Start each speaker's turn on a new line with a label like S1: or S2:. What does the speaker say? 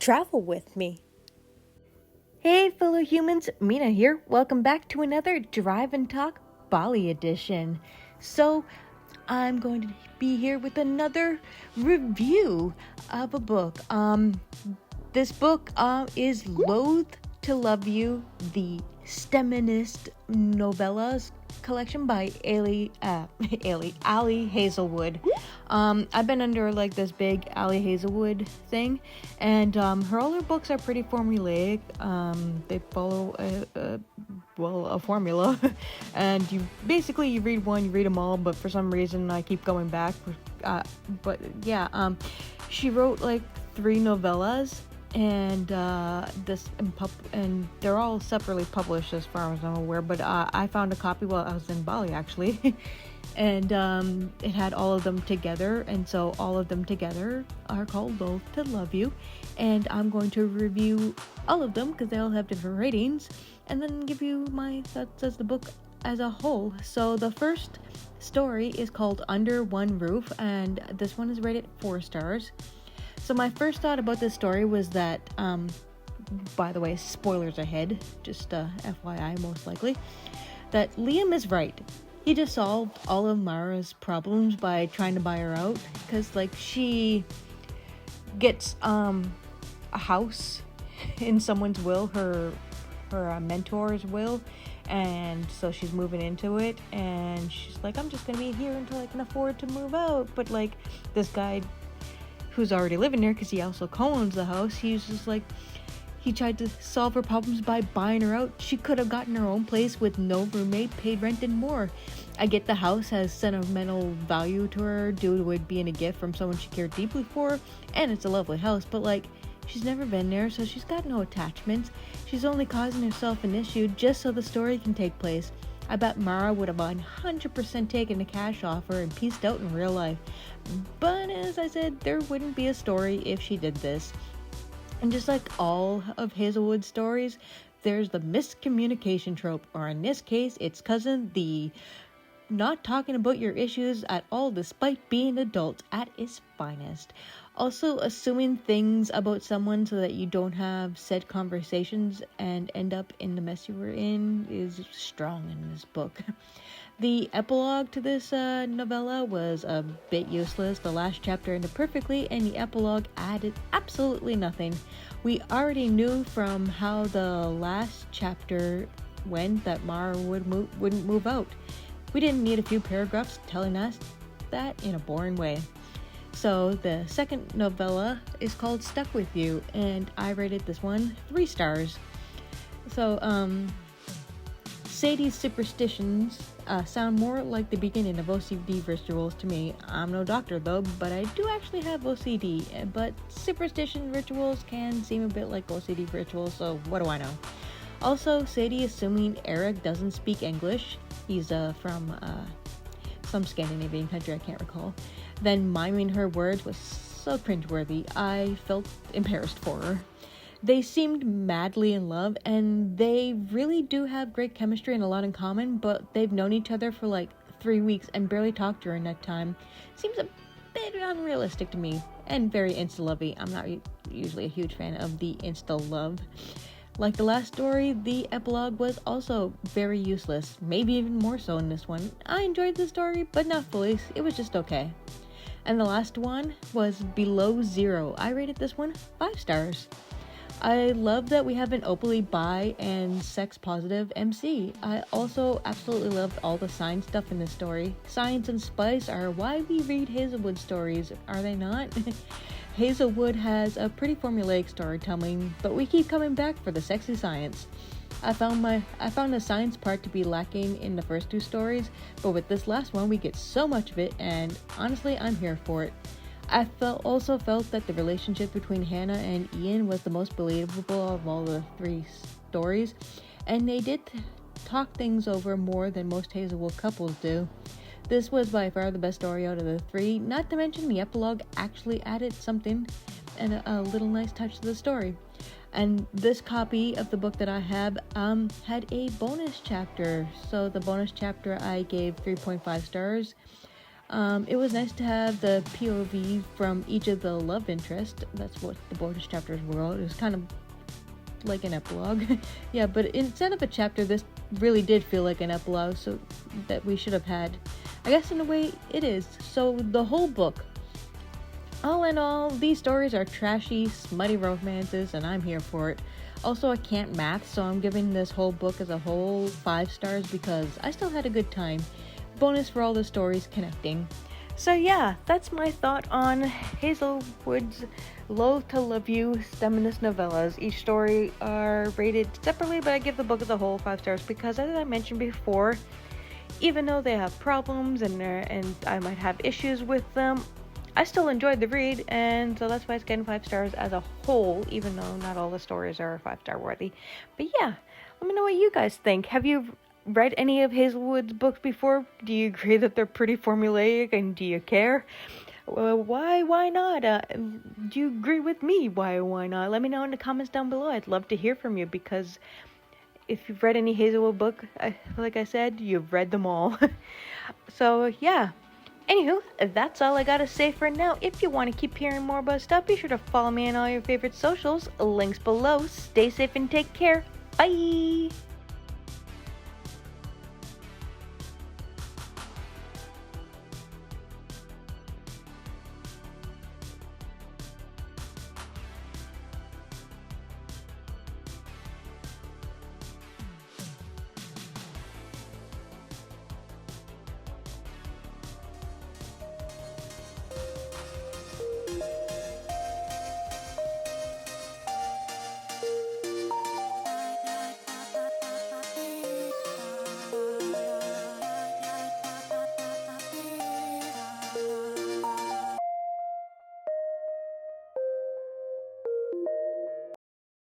S1: travel with me.
S2: Hey fellow humans, Mina here. Welcome back to another Drive and Talk Bali edition. So, I'm going to be here with another review of a book. This book is Loath to Love You, the STEMinist novellas collection by Ali Hazelwood. I've been under like this big Ali Hazelwood thing, and all her books are pretty formulaic. They follow a formula, and you read one, you read them all, but for some reason I keep going back. She wrote like 3 novellas, and and they're all separately published as far as I'm aware, but I found a copy while I was in Bali actually. And it had all of them together, and so all of them together are called Loath to Love You, and I'm going to review all of them because they all have different ratings, and then give you my thoughts as the book as a whole. So the first story is called Under One Roof, and this one is rated 4 stars. So my first thought about this story was that, by the way, spoilers ahead, just FYI most likely, that Liam is right. He just solved all of Mara's problems by trying to buy her out, because like she gets a house in someone's will, her mentor's will, and so she's moving into it, and she's like, I'm just gonna be here until I can afford to move out. But like this guy who's already living there, because he also co-owns the house, he's just like, he tried to solve her problems by buying her out. She could have gotten her own place with no roommate, paid rent, and more. I get the house has sentimental value to her due to it being a gift from someone she cared deeply for, and it's a lovely house, but like, she's never been there, so she's got no attachments. She's only causing herself an issue just so the story can take place. I bet Mara would have 100% taken the cash offer and pieced out in real life. But as I said, there wouldn't be a story if she did this. And just like all of Hazelwood's stories, there's the miscommunication trope, or in this case, its cousin, the not talking about your issues at all despite being adults at its finest. Also, assuming things about someone so that you don't have said conversations and end up in the mess you were in is strong in this book. The epilogue to this novella was a bit useless. The last chapter ended perfectly, and the epilogue added absolutely nothing. We already knew from how the last chapter went that Mara wouldn't move out. We didn't need a few paragraphs telling us that in a boring way. So the second novella is called Stuck With You, and I rated this one 3 stars. So, Sadie's superstitions sound more like the beginning of OCD rituals to me. I'm no doctor though, but I do actually have OCD, but superstition rituals can seem a bit like OCD rituals, so what do I know? Also, Sadie assuming Eric doesn't speak English. He's from some Scandinavian country, I can't recall. Then miming her words was so cringeworthy. I felt embarrassed for her. They seemed madly in love, and they really do have great chemistry and a lot in common, but they've known each other for like 3 weeks and barely talked during that time. Seems a bit unrealistic to me, and very insta-lovey. I'm not usually a huge fan of the insta-love. Like the last story, the epilogue was also very useless, maybe even more so in this one. I enjoyed the story, but not fully. It was just okay. And the last one was Below Zero. I rated this one 5 stars. I love that we have an openly bi and sex positive MC. I also absolutely loved all the science stuff in this story. Science and spice are why we read Hazelwood stories, are they not? Hazelwood has a pretty formulaic storytelling, but we keep coming back for the sexy science. I found the science part to be lacking in the first 2 stories, but with this last one we get so much of it, and honestly I'm here for it. I also felt that the relationship between Hannah and Ian was the most believable of all the 3 stories, and they did talk things over more than most Hazelwood couples do. This was by far the best story out of the 3, not to mention the epilogue actually added something and a little nice touch to the story. And this copy of the book that I have had a bonus chapter, so the bonus chapter I gave 3.5 stars. It was nice to have the POV from each of the love interests. That's what the bonus chapters were. It was kind of like an epilogue. Yeah, but instead of a chapter, this really did feel like an epilogue, so that we should have had. I guess in a way it is. So the whole book, all in all, these stories are trashy, smutty romances, and I'm here for it. Also, I can't math, so I'm giving this whole book as a whole 5 stars because I still had a good time. Bonus for all the stories connecting. So yeah, that's my thought on Hazelwood's Loath to Love You feminist novellas. Each story are rated separately, but I give the book as a whole 5 stars because, as I mentioned before, even though they have problems and I might have issues with them, I still enjoyed the read, and so that's why it's getting 5 stars as a whole, even though not all the stories are 5-star worthy. But yeah, let me know what you guys think. Have you read any of Hazelwood's books before? Do you agree that they're pretty formulaic, and do you care? Why not? Do you agree with me? Why not? Let me know in the comments down below. I'd love to hear from you, because if you've read any Hazelwood book, like I said, you've read them all. So yeah. Anywho, that's all I gotta say for now. If you want to keep hearing more about stuff, be sure to follow me on all your favorite socials. Links below. Stay safe and take care. Bye!